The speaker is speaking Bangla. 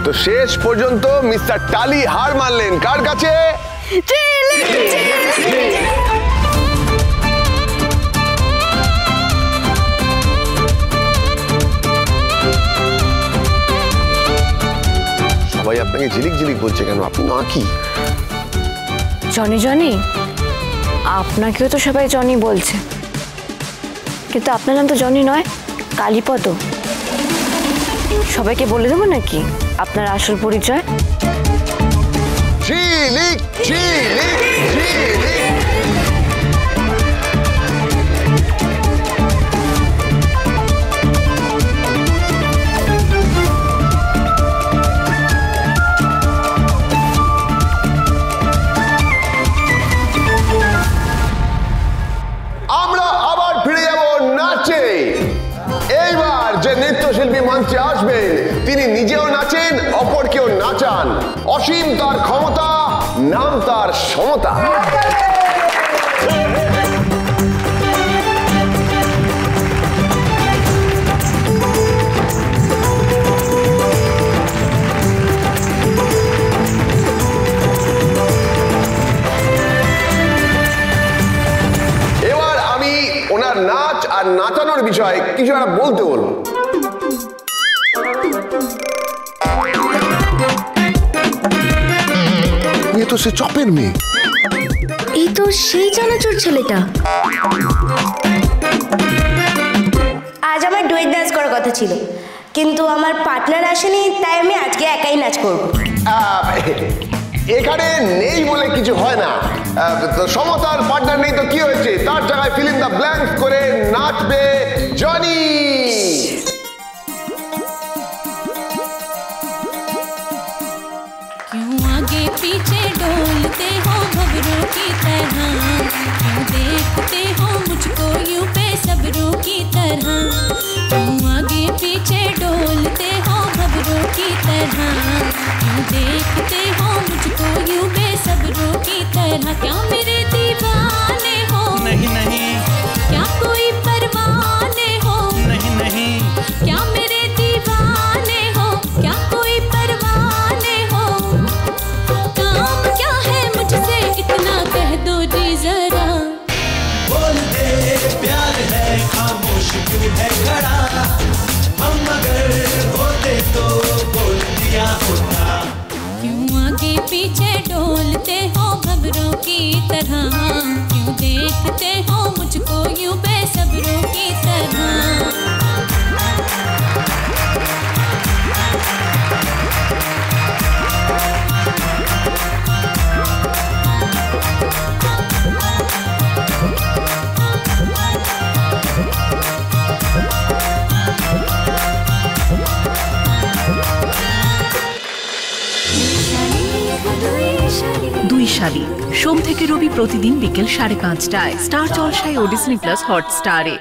তো শেষ পর্যন্ত মিস্টার টালি হার মানলেন কার কাছে? সবাই আপনাকে ঝিলিক ঝিলিক বলছে কেন? আপনি না কি জনি জনি? আপনাকেও তো সবাই জনি বলছে, কিন্তু আপনার নাম তো জনি নয়, কালীপদ। সবাইকে বলে দেবো নাকি আপনার আসল পরিচয়? ঝিলিক ঝিলিক ঝিলিক। আমরা আবার ফিরে যাব নাচে। এইবার যে নৃত্যশিল্পী মঞ্চে আসবেন তিনি নিজেও নাচেন, অপরকেও নাচান। অসীম তার ক্ষমতা, নাম তার সমতা। এবার আমি ওনার নাচ আর নাচানোর বিষয়ে কিছু একটা বলতে বলবো। এ তো সে চপের মেয়ে। এই তো সেই চানাচুর ছেলেটা। আজ আমার ডুয়েট ডান্স করার কথা ছিল, কিন্তু আমার পার্টনার আসেনি, তাই আমি আজকে একাই নাচ করব। এখানে নেই বলে কিছু হয় না। সমতার পার্টনার নেই তো কি হয়েছে, তার জায়গায় ফিল ইন দ্য ব্ল্যাঙ্কস করে নাচবে জনি। क्यों आगे पीछे डोलते हो घबरों की तरह, क्यों देखते हो मुझको यूं बेसब्रों की तरह, क्यों आगे पीछे डोलते हो घबरों की तरह, क्यों देखते हो मुझको यूं बेसब्रों की तरह। क्या मेरे दीवाने हो? नहीं नहीं। क्या कोई परवाने हो? नहीं नहीं। क्या मेरे दीवाने हो? क्या कोई परवाने हो? काम क्या है मुझसे इतना कह दो जी जरा। बोल दे प्यार है खामोश क्यों है खड़ा, हम अगर होते तो बोल दिया होता। क्यों आगे पीछे डोलते हो घबरों की तरह, क्यों देखते हो मुझको यूं बेसब्रों की तरह। দুই শালিক সোম থেকে রবি প্রতিদিন বিকেল 5:30টায় স্টার জলসায় ও ডিজনি প্লাস হটস্টারে।